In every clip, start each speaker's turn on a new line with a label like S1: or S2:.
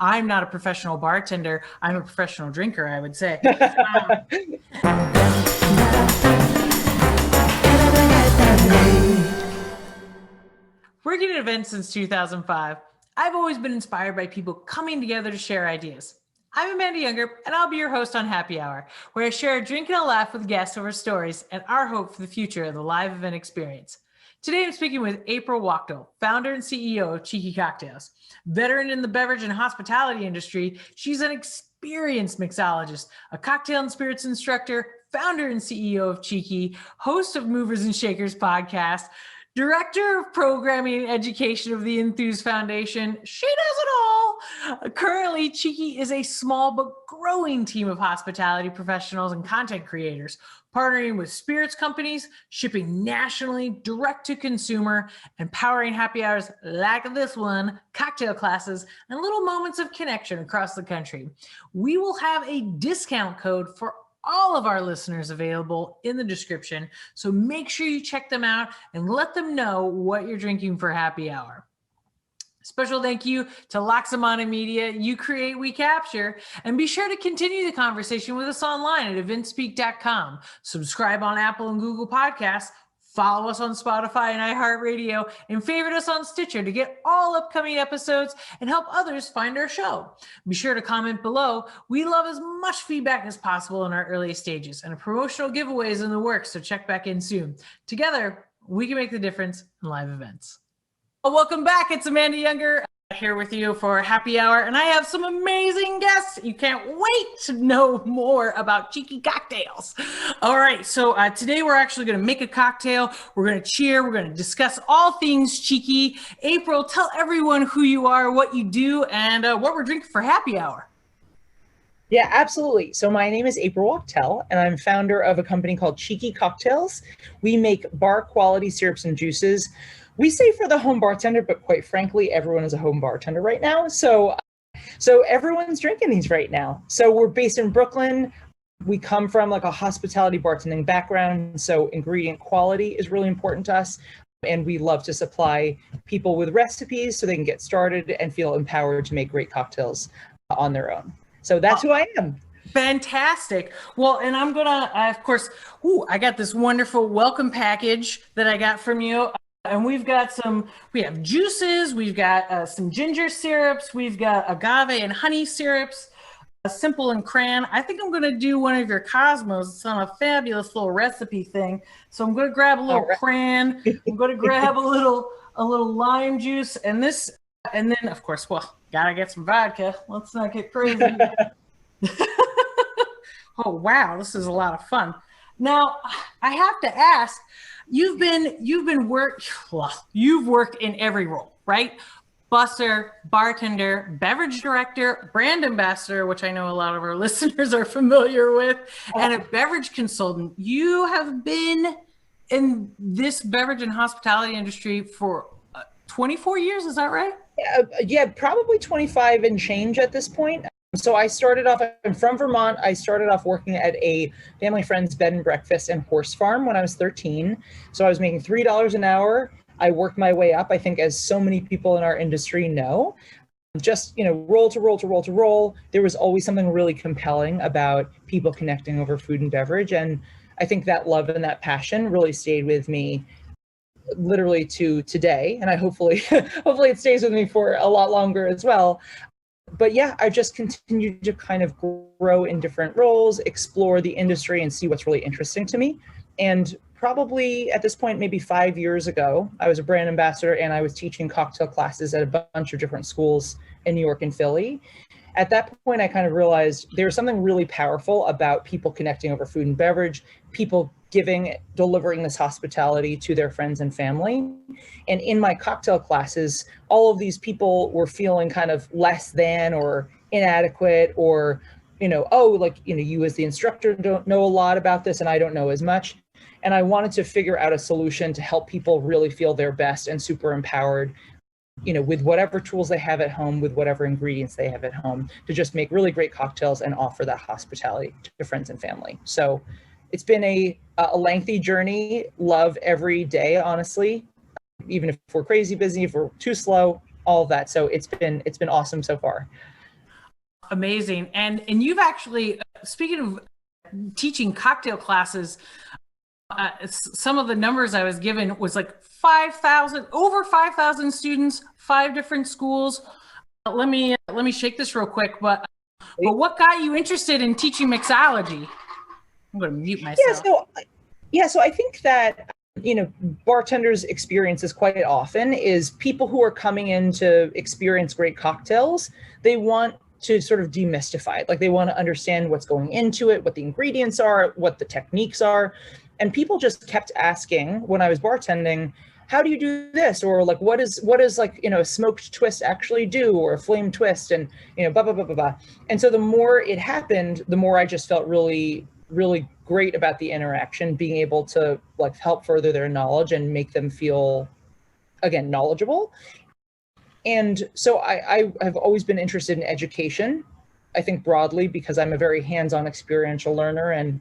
S1: I'm not a professional bartender. I'm a professional drinker, I would say. Working at events since 2005, I've always been inspired by people coming together to share ideas. I'm Amanda Younger, and I'll be your host on Happy Hour, where I share a drink and a laugh with guests over stories and our hope for the future of the live event experience. Today, I'm speaking with April Wachtel, founder and CEO of Cheeky Cocktails. Veteran in the beverage and hospitality industry, she's an experienced mixologist, a cocktail and spirits instructor, founder and CEO of Cheeky, host of Movers and Shakers podcast, Director of Programming and Education of the Enthuse Foundation. She does it all. Currently, Cheeky is a small but growing team of hospitality professionals and content creators, partnering with spirits companies, shipping nationally, direct to consumer, and powering happy hours like this one, cocktail classes, and little moments of connection across the country. We will have a discount code for all of our listeners available in the description. So make sure you check them out and let them know what you're drinking for happy hour. Special thank you to Loxamana Media. You create, we capture. And be sure to continue the conversation with us online at eventspeak.com. Subscribe on Apple and Google Podcasts. Follow us on Spotify and iHeartRadio, and favorite us on Stitcher to get all upcoming episodes and help others find our show. Be sure to comment below. We love as much feedback as possible in our early stages, and a promotional giveaway is in the works, so check back in soon. Together, we can make the difference in live events. Well, welcome back. It's Amanda Younger here with you for Happy Hour, and I have some amazing guests. You can't wait to know more about Cheeky Cocktails. All right, so today we're actually going to make a cocktail. We're going to cheer. We're going to discuss all things Cheeky. April, tell everyone who you are, what you do, and what we're drinking for Happy Hour.
S2: Yeah, absolutely. So my name is April Wachtel, and I'm founder of a company called Cheeky Cocktails. We make bar quality syrups and juices. We say for the home bartender, but quite frankly, everyone is a home bartender right now. So everyone's drinking these right now. So we're based in Brooklyn. We come from like a hospitality bartending background. So ingredient quality is really important to us. And we love to supply people with recipes so they can get started and feel empowered to make great cocktails on their own. So that's who I am.
S1: Fantastic. Well, and I'm gonna, of course, I got this wonderful welcome package that I got from you. And we have juices, we've got some ginger syrups, we've got agave and honey syrups, simple and cran. I think I'm going to do one of your Cosmos. It's on a fabulous little recipe thing. So I'm going to grab a little cran. I'm going to grab a little lime juice, and then of course, gotta get some vodka. Let's not get crazy. Oh wow, this is a lot of fun. Now I have to ask. You've worked in every role, right? Busser, bartender, beverage director, brand ambassador, which I know a lot of our listeners are familiar with, and a beverage consultant. You have been in this beverage and hospitality industry for 24 years, is that right?
S2: Yeah, probably 25 and change at this point. So I'm from Vermont. I started off working at a family friend's bed and breakfast and horse farm when I was 13. So I was making $3 an hour. I worked my way up, I think, as so many people in our industry know. Just, roll to roll to roll to roll. There was always something really compelling about people connecting over food and beverage. And I think that love and that passion really stayed with me literally to today. And hopefully it stays with me for a lot longer as well. But yeah, I just continued to kind of grow in different roles, explore the industry, and see what's really interesting to me. And probably at this point, maybe 5 years ago, I was a brand ambassador and I was teaching cocktail classes at a bunch of different schools in New York and Philly. At that point, I kind of realized there was something really powerful about people connecting over food and beverage, people delivering this hospitality to their friends and family. And in my cocktail classes, all of these people were feeling kind of less than or inadequate, or, you as the instructor don't know a lot about this and I don't know as much. And I wanted to figure out a solution to help people really feel their best and super empowered, with whatever tools they have at home, with whatever ingredients they have at home, to just make really great cocktails and offer that hospitality to friends and family. So it's been a lengthy journey. Love every day, honestly, even if we're crazy busy, if we're too slow, all of that. So it's been awesome so far.
S1: Amazing. And you've actually, speaking of teaching cocktail classes, some of the numbers I was given was like 5,000, over 5,000 students, 5 different schools. Let me shake this real quick. But what got you interested in teaching mixology? I'm going to mute myself.
S2: So I think that, bartenders' experiences quite often is people who are coming in to experience great cocktails. They want to sort of demystify it. Like they want to understand what's going into it, what the ingredients are, what the techniques are. And people just kept asking when I was bartending, how do you do this? Or like, what is like, a smoked twist actually do, or a flame twist, and, blah, blah, blah, blah, blah. And so the more it happened, the more I just felt really, really great about the interaction, being able to like help further their knowledge and make them feel, again, knowledgeable. And so I have always been interested in education, I think broadly, because I'm a very hands-on experiential learner, and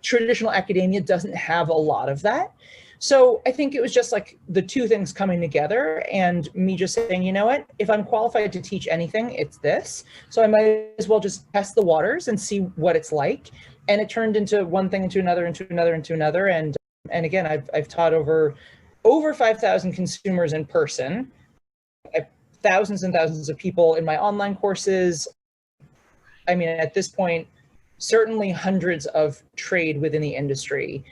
S2: traditional academia doesn't have a lot of that. So I think it was just like the two things coming together and me just saying, you know what, if I'm qualified to teach anything, it's this. So I might as well just test the waters and see what it's like. And it turned into one thing, into another, into another, into another. And again, I've taught over 5,000 consumers in person, thousands and thousands of people in my online courses. I mean, at this point, certainly hundreds of trade within the industry.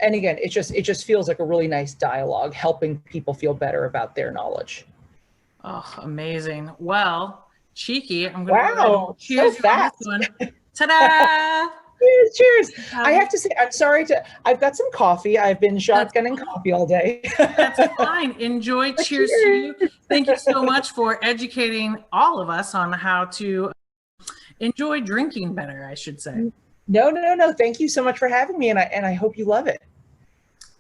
S2: And again, it just feels like a really nice dialogue, helping people feel better about their knowledge.
S1: Oh, amazing. Well, cheeky. I'm going to
S2: wow,
S1: cheers
S2: so fast.
S1: On this one. Ta-da!
S2: Cheers. I have to say, I'm sorry I've got some coffee. I've been shotgunning coffee all day.
S1: That's fine. Enjoy. Cheers to you. Thank you so much for educating all of us on how to enjoy drinking better, I should say.
S2: No. Thank you so much for having me. And I hope you love it.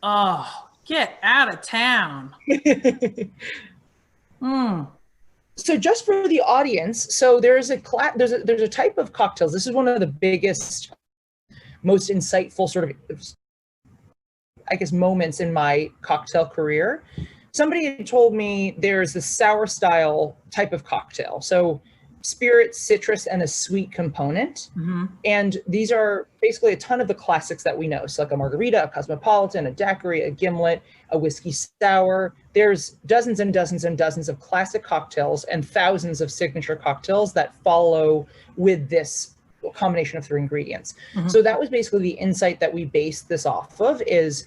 S1: Oh, get out of town.
S2: So just for the audience, so there's a type of cocktails. This is one of the biggest, most insightful sort of, I guess, moments in my cocktail career. Somebody had told me there's this sour style type of cocktail. So spirit, citrus, and a sweet component. Mm-hmm. And these are basically a ton of the classics that we know. So like a margarita, a cosmopolitan, a daiquiri, a gimlet, a whiskey sour. There's dozens and dozens and dozens of classic cocktails and thousands of signature cocktails that follow with this combination of 3 ingredients. Mm-hmm. So that was basically the insight that we based this off of, is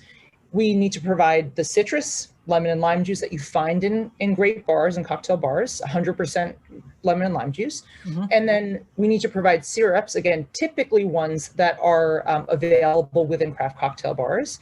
S2: we need to provide the citrus, lemon and lime juice that you find in great bars and cocktail bars, 100% lemon and lime juice. Mm-hmm. And then we need to provide syrups, again, typically ones that are available within craft cocktail bars.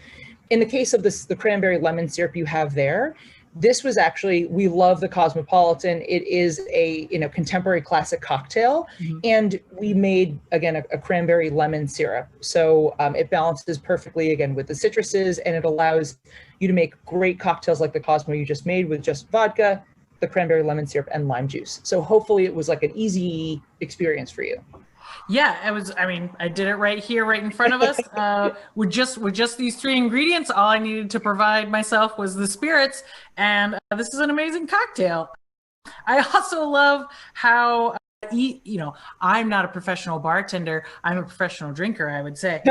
S2: In the case of the cranberry lemon syrup you have there, this was actually, we love the Cosmopolitan. It is a contemporary classic cocktail. Mm-hmm. And we made, again, a cranberry lemon syrup. So it balances perfectly, again, with the citruses, and it allows you to make great cocktails like the Cosmo you just made with just vodka, the cranberry lemon syrup, and lime juice. So hopefully it was like an easy experience for you.
S1: Yeah, it was. I mean, I did it right here, right in front of us. With just these 3 ingredients, all I needed to provide myself was the spirits, and this is an amazing cocktail. I also love how, I'm not a professional bartender. I'm a professional drinker, I would say.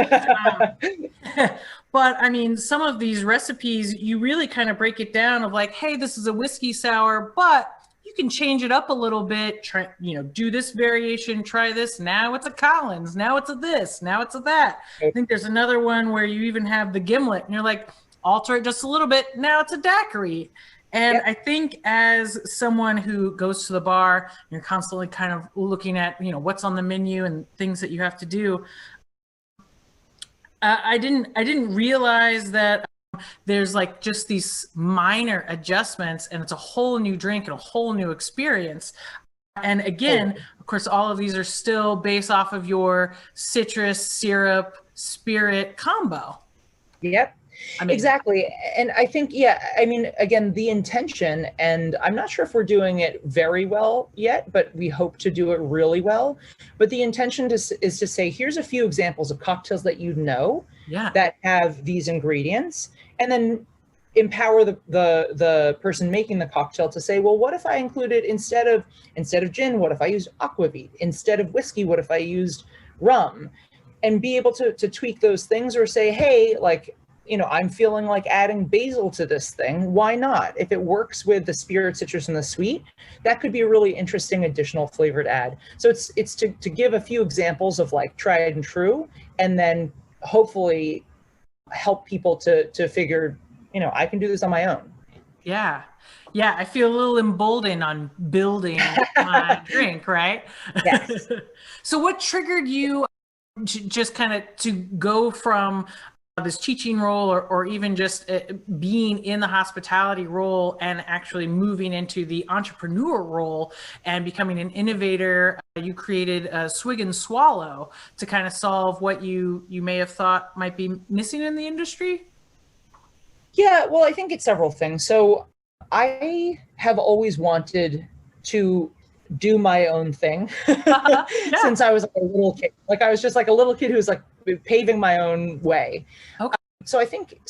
S1: But I mean, some of these recipes, you really kind of break it down of like, hey, this is a whiskey sour, but you can change it up a little bit, try, do this variation, try this. Now it's a Collins. Now it's a this. Now it's a that. I think there's another one where you even have the gimlet and you're like, alter it just a little bit. Now it's a daiquiri. And yep. I think as someone who goes to the bar, you're constantly kind of looking at, what's on the menu and things that you have to do. I didn't realize that there's like just these minor adjustments and it's a whole new drink and a whole new experience. And again, of course, all of these are still based off of your citrus, syrup, spirit combo.
S2: Yep. Exactly. And I think, again, the intention, and I'm not sure if we're doing it very well yet, but we hope to do it really well. But the intention is to say, here's a few examples of cocktails that that have these ingredients. And then empower the person making the cocktail to say, well, what if I included instead of gin, what if I used aquavit? Instead of whiskey, what if I used rum? And be able to tweak those things, or say, hey, like, I'm feeling like adding basil to this thing. Why not? If it works with the spirit, citrus, and the sweet, that could be a really interesting additional flavored add. So it's to give a few examples of like tried and true, and then hopefully help people to figure, I can do this on my own.
S1: Yeah. Yeah. I feel a little emboldened on building my drink, right?
S2: Yes.
S1: So what triggered you just kind of to go from this teaching role, or even just being in the hospitality role and actually moving into the entrepreneur role and becoming an innovator? You created Swig and Swallow to kind of solve what you may have thought might be missing in the industry.
S2: Yeah, well, I think it's several things. So I have always wanted to do my own thing
S1: Yeah.
S2: since I was like a little kid. Like I was just like a little kid who was like paving my own way.
S1: Okay.
S2: So I think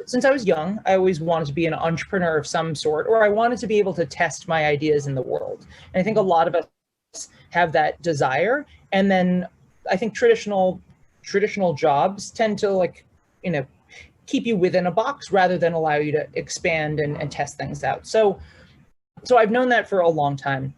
S2: since I was young, I always wanted to be an entrepreneur of some sort, or I wanted to be able to test my ideas in the world. And I think a lot of us have that desire. And then I think traditional jobs tend to, like, keep you within a box rather than allow you to expand and test things out. So I've known that for a long time.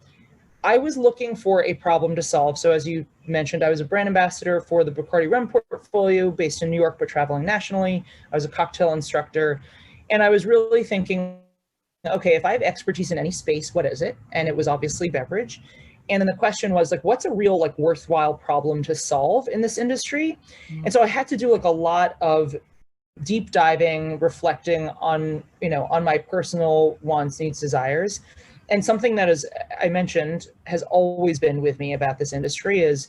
S2: I was looking for a problem to solve. So as you mentioned, I was a brand ambassador for the Bacardi rum portfolio based in New York, but traveling nationally. I was a cocktail instructor. And I was really thinking, okay, if I have expertise in any space, what is it? And it was obviously beverage. And then the question was, like, what's a real, like, worthwhile problem to solve in this industry? Mm-hmm. And so I had to do like a lot of deep diving, reflecting on, on my personal wants, needs, desires. And something that, as I mentioned, has always been with me about this industry is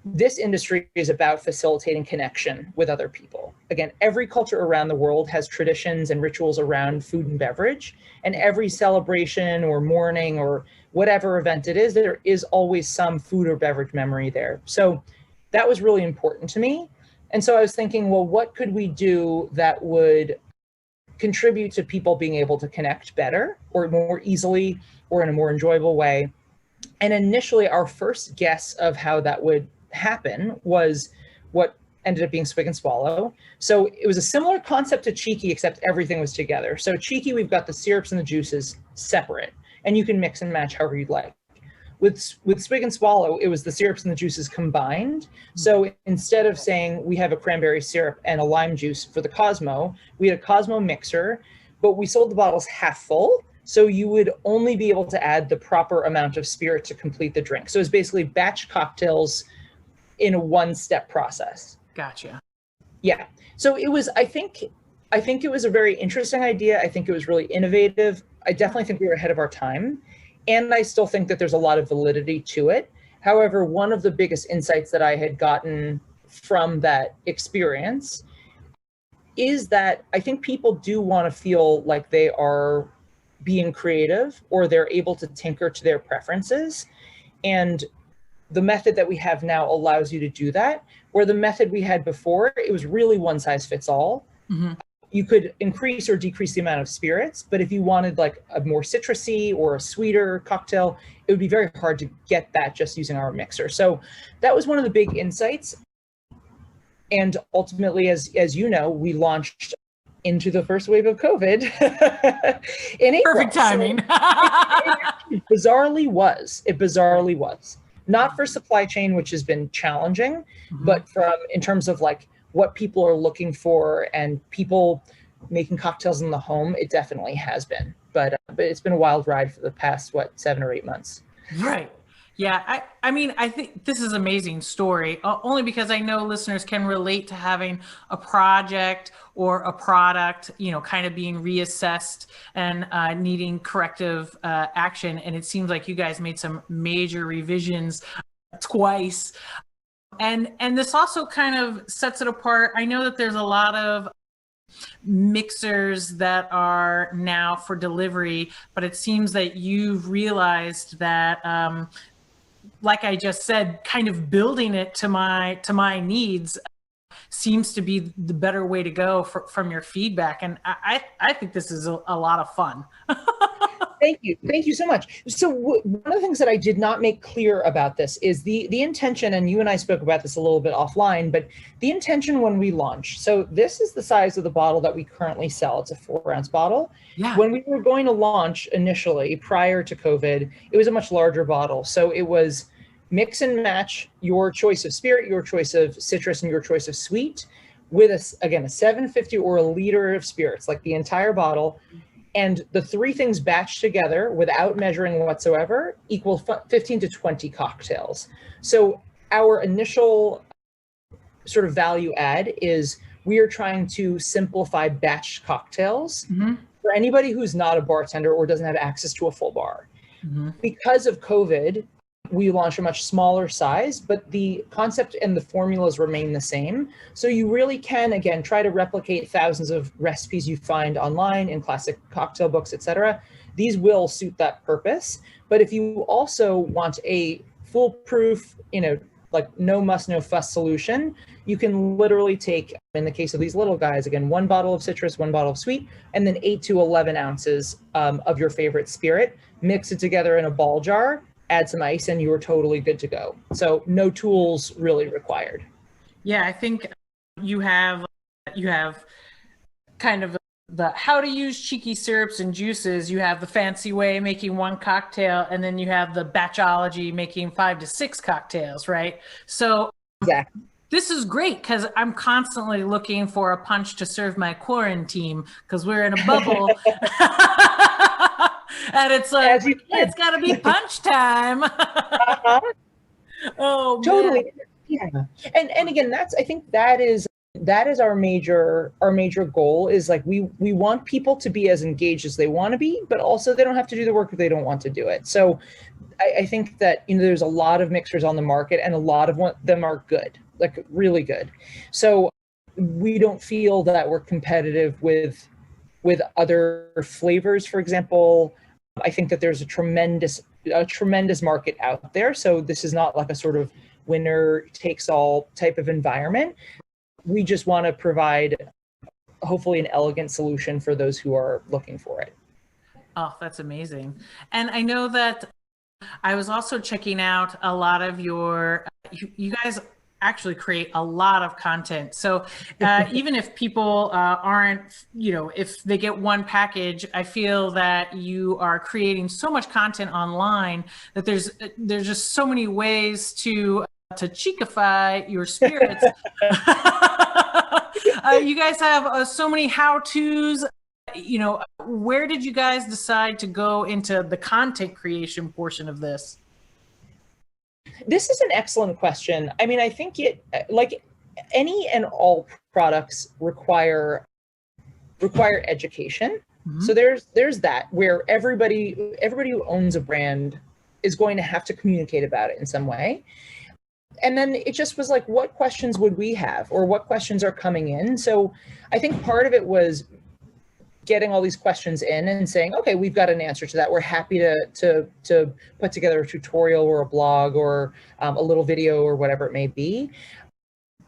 S2: this industry is about facilitating connection with other people. Again, every culture around the world has traditions and rituals around food and beverage, and every celebration or mourning or whatever event it is, there is always some food or beverage memory there. So that was really important to me. And so I was thinking, well, what could we do that would contribute to people being able to connect better or more easily or in a more enjoyable way? And initially, our first guess of how that would happen was what ended up being Swig and Swallow. So it was a similar concept to Cheeky, except everything was together. So Cheeky, we've got the syrups and the juices separate, and you can mix and match however you'd like. With Swig and Swallow, it was the syrups and the juices combined. So instead of saying we have a cranberry syrup and a lime juice for the Cosmo, we had a Cosmo mixer, but we sold the bottles half full. So you would only be able to add the proper amount of spirit to complete the drink. So it's basically batch cocktails in a one-step process.
S1: Gotcha.
S2: Yeah. So it was, I think it was a very interesting idea. I think it was really innovative. I definitely think we were ahead of our time. And I still think that there's a lot of validity to it. However, one of the biggest insights that I had gotten from that experience is that I think people do want to feel like they are being creative, or they're able to tinker to their preferences. And the method that we have now allows you to do that, where the method we had before, it was really one size fits all. Mm-hmm. You could increase or decrease the amount of spirits, but if you wanted like a more citrusy or a sweeter cocktail, it would be very hard to get that just using our mixer. So that was one of the big insights. And ultimately, as you know, we launched into the first wave of COVID in April.
S1: Perfect timing.
S2: So it bizarrely was. Not for supply chain, which has been challenging, mm-hmm. but in terms of like what people are looking for and people making cocktails in the home, it definitely has been. But it's been a wild ride for the past, 7 or 8 months.
S1: Right. Yeah. I mean, I think this is an amazing story, only because I know listeners can relate to having a project or a product, kind of being reassessed and needing corrective action. And it seems like you guys made some major revisions twice. And this also kind of sets it apart. I know that there's a lot of mixers that are now for delivery, but it seems that you've realized that, like I just said, kind of building it to my needs seems to be the better way to go from your feedback. And I think this is a lot of fun.
S2: Thank you. Thank you so much. So one of the things that I did not make clear about this is the intention, and you and I spoke about this a little bit offline, but the intention when we launch. So this is the size of the bottle that we currently sell. It's a 4-ounce bottle.
S1: Yeah.
S2: When we were going to launch initially, prior to COVID, it was a much larger bottle. So it was mix and match your choice of spirit, your choice of citrus, and your choice of sweet with, again, a 750 or a liter of spirits, like the entire bottle. And the three things batched together without measuring whatsoever equal 15 to 20 cocktails. So our initial sort of value add is we are trying to simplify batch cocktails for anybody who's not a bartender or doesn't have access to a full bar. Because of COVID, we launched a much smaller size, but the concept and the formulas remain the same. So you really can, again, try to replicate thousands of recipes you find online in classic cocktail books, etc. These will suit that purpose. But if you also want a foolproof, like no muss, no fuss solution, you can literally take, in the case of these little guys, again, 1 bottle of citrus, 1 bottle of sweet, and then 8 to 11 ounces of your favorite spirit, mix it together in a ball jar, add some ice, and you are totally good to go. So no tools really required.
S1: Yeah, I think you have kind of the how to use cheeky syrups and juices. You have the fancy way making 1 cocktail, and then you have the batchology making 5 to 6 cocktails, right? So
S2: exactly.
S1: This is great because I'm constantly looking for a punch to serve my quarantine because we're in a bubble. And it's like, it's got to be punch time. Oh,
S2: totally.
S1: Man.
S2: Yeah. And again, I think that is our major goal is like, we want people to be as engaged as they want to be, but also they don't have to do the work if they don't want to do it. So I think that, there's a lot of mixers on the market and a lot of them are good, like really good. So we don't feel that we're competitive with other flavors, for example. I think that there's a tremendous market out there. So this is not like a sort of winner takes all type of environment. We just want to provide hopefully an elegant solution for those who are looking for it.
S1: Oh, that's amazing. And I know that I was also checking out a lot of your, you guys actually create a lot of content. So even if people aren't, if they get one package, I feel that you are creating so much content online that there's just so many ways to cheekify your spirits. You guys have so many how-tos. Where did you guys decide to go into the content creation portion of this?
S2: This is an excellent question. I mean, I think like any and all products require education. So there's that, where everybody who owns a brand is going to have to communicate about it in some way. And then it just was like, what questions would we have, or what questions are coming in? So I think part of it was getting all these questions in and saying, okay, we've got an answer to that. We're happy to put together a tutorial or a blog or a little video or whatever it may be.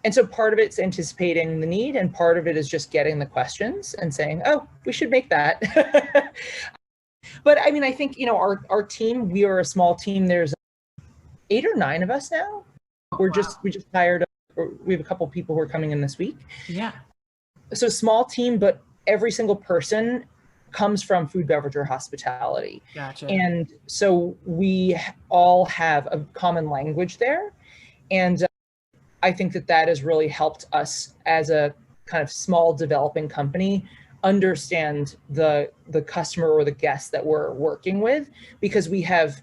S2: And so part of it's anticipating the need, and part of it is just getting the questions and saying, oh, we should make that. But I mean, I think, our team, we are a small team. There's 8 or 9 of us now. We just hired, we have a couple of people who are coming in this week.
S1: Yeah.
S2: So small team, but every single person comes from food, beverage, or hospitality.
S1: Gotcha.
S2: And so we all have a common language there. And I think that has really helped us as a kind of small developing company understand the customer or the guest that we're working with, because we have,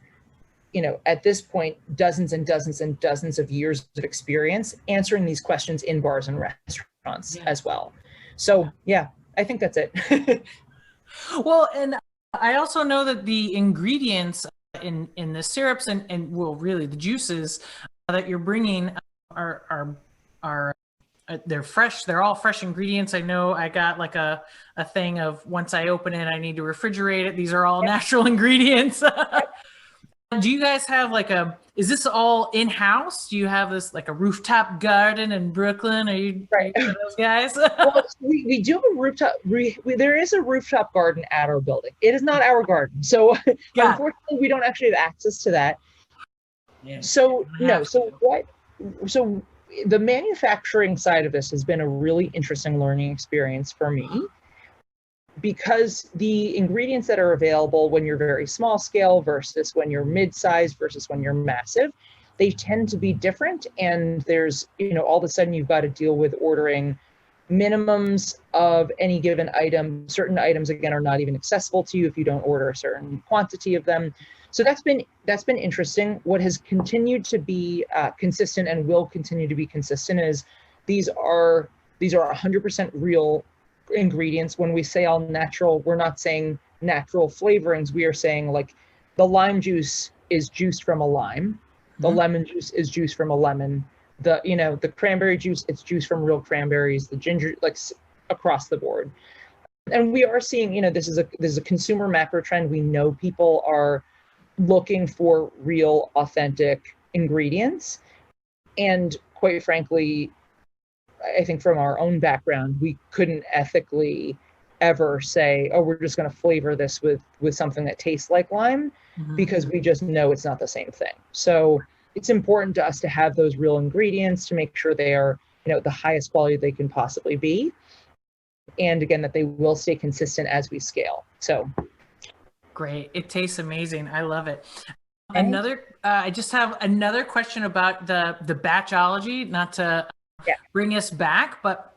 S2: at this point, dozens and dozens and dozens of years of experience answering these questions in bars and restaurants as well. So yeah, I think that's it.
S1: Well, and I also know that the ingredients in the syrups and well, really the juices that you're bringing are they're fresh. They're all fresh ingredients. I know I got like a thing of, once I open it, I need to refrigerate it. These are all natural ingredients. Do you guys have Is this all in-house? Do you have this like a rooftop garden in Brooklyn? Are you one of those guys?
S2: Well, we do have a rooftop. There is a rooftop garden at our building. It is not our garden, so unfortunately, we don't actually have access to that. Yeah, so no. So what? So the manufacturing side of this has been a really interesting learning experience for me, because the ingredients that are available when you're very small scale versus when you're mid-sized versus when you're massive, they tend to be different. And there's, all of a sudden you've got to deal with ordering minimums of any given item. Certain items, again, are not even accessible to you if you don't order a certain quantity of them. So that's been interesting. What has continued to be consistent and will continue to be consistent is these are 100% real ingredients. When we say all natural, we're not saying natural flavorings. We are saying like the lime juice is juiced from a lime, the lemon juice is juiced from a lemon, the cranberry juice, it's juice from real cranberries, the ginger, like across the board. And we are seeing, this is a consumer macro trend. We know people are looking for real, authentic ingredients. And quite frankly, I think from our own background, we couldn't ethically ever say, oh, we're just going to flavor this with something that tastes like lime, because we just know it's not the same thing. So it's important to us to have those real ingredients, to make sure they are, the highest quality they can possibly be. And again, that they will stay consistent as we scale. So
S1: great. It tastes amazing. I love it. I just have another question about the batchology, not to bring us back, but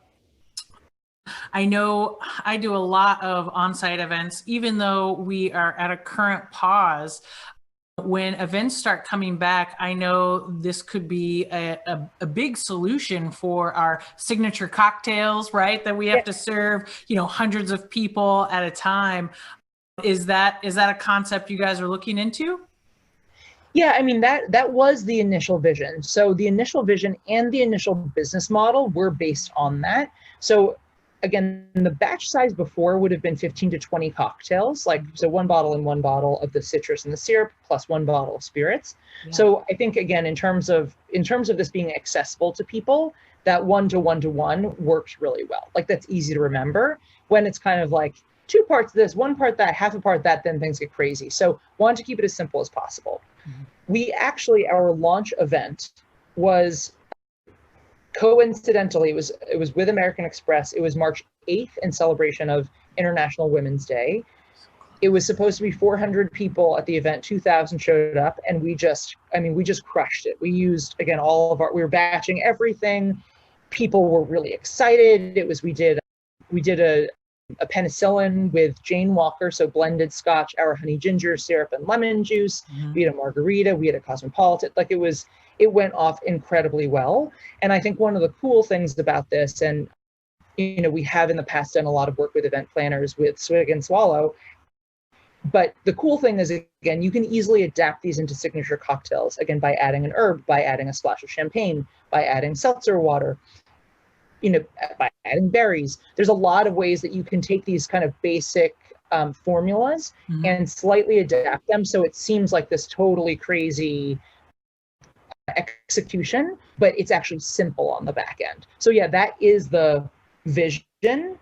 S1: I know I do a lot of on-site events, even though we are at a current pause. When events start coming back, I know this could be a big solution for our signature cocktails, right? That we have to serve, hundreds of people at a time. Is that a concept you guys are looking into?
S2: Yeah, I mean, that was the initial vision. So the initial vision and the initial business model were based on that. So again, the batch size before would have been 15 to 20 cocktails, so 1 bottle and 1 bottle of the citrus and the syrup plus 1 bottle of spirits. Yeah. So I think, again, in terms of this being accessible to people, that 1-to-1-to-1 works really well. Like, that's easy to remember. When it's kind of like 2 parts this, 1 part that, half a part that, then things get crazy. So want to keep it as simple as possible. We actually, our launch event was coincidentally, it was with American Express. It was March 8th in celebration of International Women's Day. It was supposed to be 400 people at the event. 2,000 showed up, and we just crushed it. We used, again, we were batching everything. People were really excited. We did a penicillin with Jane Walker, so blended Scotch, our honey ginger syrup and lemon juice. We had a margarita, we had a cosmopolitan. It went off incredibly well. And I think one of the cool things about this, and we have in the past done a lot of work with event planners with Swig and Swallow, but the cool thing is, again, you can easily adapt these into signature cocktails, again, by adding an herb, by adding a splash of champagne, by adding seltzer water, by adding berries. There's a lot of ways that you can take these kind of basic formulas and slightly adapt them so it seems like this totally crazy execution, but it's actually simple on the back end. So yeah, that is the vision.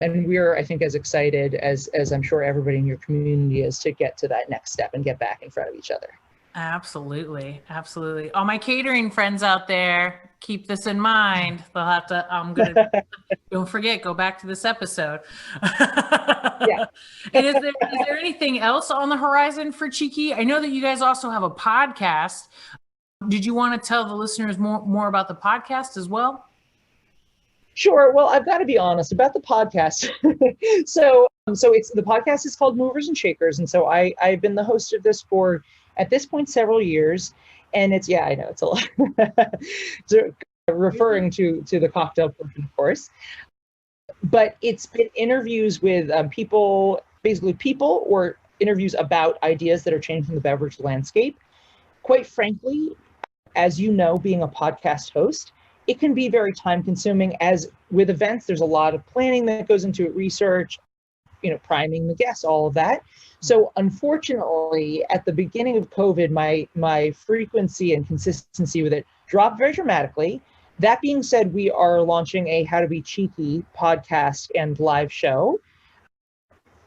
S2: And we're, I think, as excited as I'm sure everybody in your community is to get to that next step and get back in front of each other.
S1: Absolutely. Absolutely. All my catering friends out there, keep this in mind. They'll have to, don't forget, go back to this episode.
S2: Yeah.
S1: And is there anything else on the horizon for Cheeky? I know that you guys also have a podcast. Did you want to tell the listeners more about the podcast as well?
S2: Sure. Well, I've got to be honest about the podcast. So the podcast is called Movers and Shakers. And so I've been the host of this for, at this point, several years. And it's a lot. So, referring to the cocktail portion, of course. But it's been interviews with people or interviews about ideas that are changing the beverage landscape. Quite frankly, as you know, being a podcast host, it can be very time consuming. As with events, there's a lot of planning that goes into it, research. priming the guests, all of that. So unfortunately, at the beginning of COVID, my frequency and consistency with it dropped very dramatically. That being said, we are launching a How to Be Cheeky podcast and live show.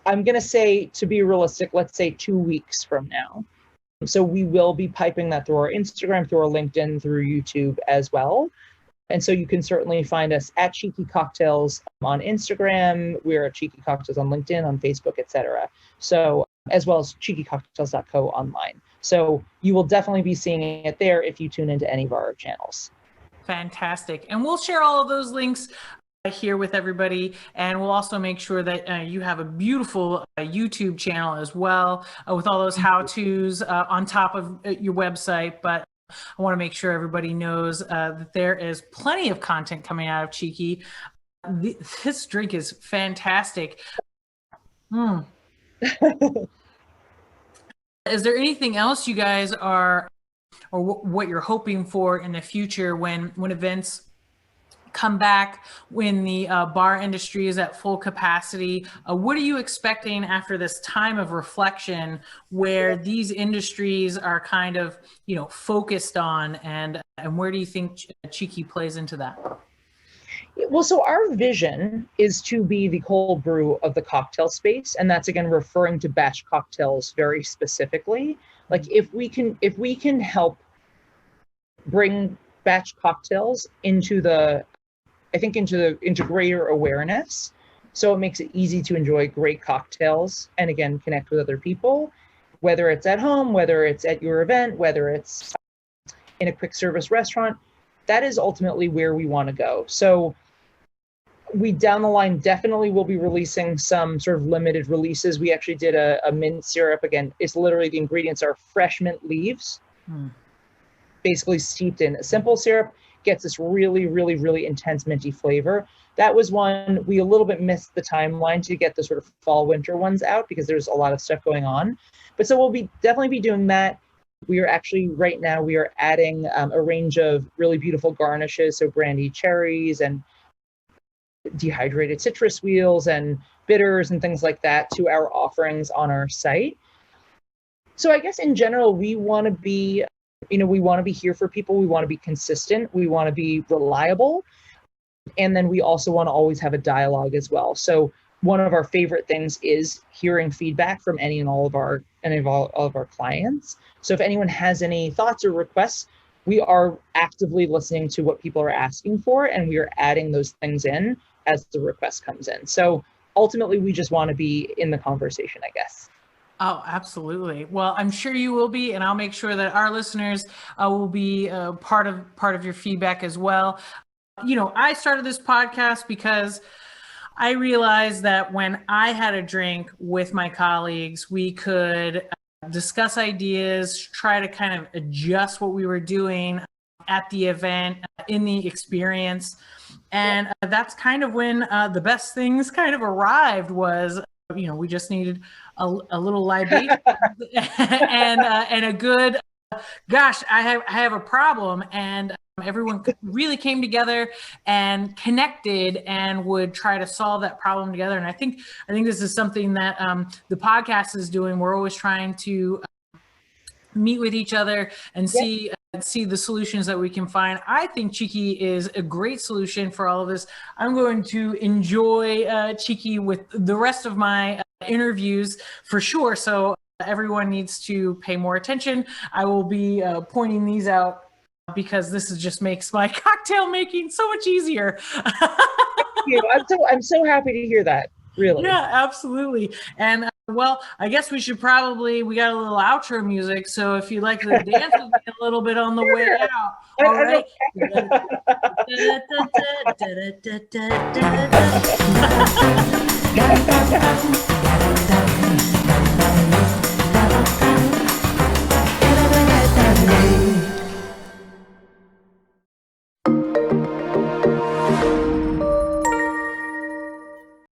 S2: I'm going to say, to be realistic, let's say 2 weeks from now. So we will be piping that through our Instagram, through our LinkedIn, through YouTube as well. And so you can certainly find us at Cheeky Cocktails on Instagram. We're at Cheeky Cocktails on LinkedIn, on Facebook, etc. So as well as cheekycocktails.co online. So you will definitely be seeing it there if you tune into any of our channels.
S1: Fantastic. And we'll share all of those links here with everybody, and we'll also make sure that you have a beautiful YouTube channel as well with all those how-tos on top of your website. But I want to make sure everybody knows that there is plenty of content coming out of Cheeky. This drink is fantastic. Is there anything else you guys are, or what you're hoping for in the future when events come back, when the bar industry is at full capacity? What are you expecting after this time of reflection where these industries are kind of, focused on, and where do you think Cheeky plays into that?
S2: Well, so our vision is to be the cold brew of the cocktail space. And that's, again, referring to batch cocktails very specifically. Like if we can help bring batch cocktails into greater awareness. So it makes it easy to enjoy great cocktails and, again, connect with other people, whether it's at home, whether it's at your event, whether it's in a quick service restaurant. That is ultimately where we want to go. So we down the line definitely will be releasing some sort of limited releases. We actually did a mint syrup. Again, it's literally, the ingredients are fresh mint leaves, basically steeped in a simple syrup. Gets this really, really, really intense minty flavor. That was one we a little bit missed the timeline to get the sort of fall winter ones out because there's a lot of stuff going on. But so we'll definitely be doing that. We are actually right now we are adding a range of really beautiful garnishes, so brandied cherries and dehydrated citrus wheels and bitters and things like that to our offerings on our site. So I guess in general we want to be we want to be here for people. We want to be consistent. We want to be reliable. And then we also want to always have a dialogue as well. So one of our favorite things is hearing feedback from any and all of our clients. So if anyone has any thoughts or requests, we are actively listening to what people are asking for, and we are adding those things in as the request comes in. So ultimately, we just want to be in the conversation, I guess.
S1: Oh, absolutely. Well, I'm sure you will be, and I'll make sure that our listeners will be part of your feedback as well. I started this podcast because I realized that when I had a drink with my colleagues, we could discuss ideas, try to kind of adjust what we were doing at the event, in the experience. And that's kind of when the best things kind of arrived was, we just needed a little libation and a good, gosh, I have a problem. And everyone really came together and connected and would try to solve that problem together. And I think this is something that the podcast is doing. We're always trying to meet with each other and see the solutions that we can find. I think Cheeky is a great solution for all of this. I'm going to enjoy Cheeky with the rest of my interviews for sure. So everyone needs to pay more attention. I will be pointing these out because this just makes my cocktail making so much easier.
S2: I'm so happy to hear that. Really.
S1: Yeah, absolutely. And well, I guess we got a little outro music. So if you'd like to dance with me a little bit on the way out. All right.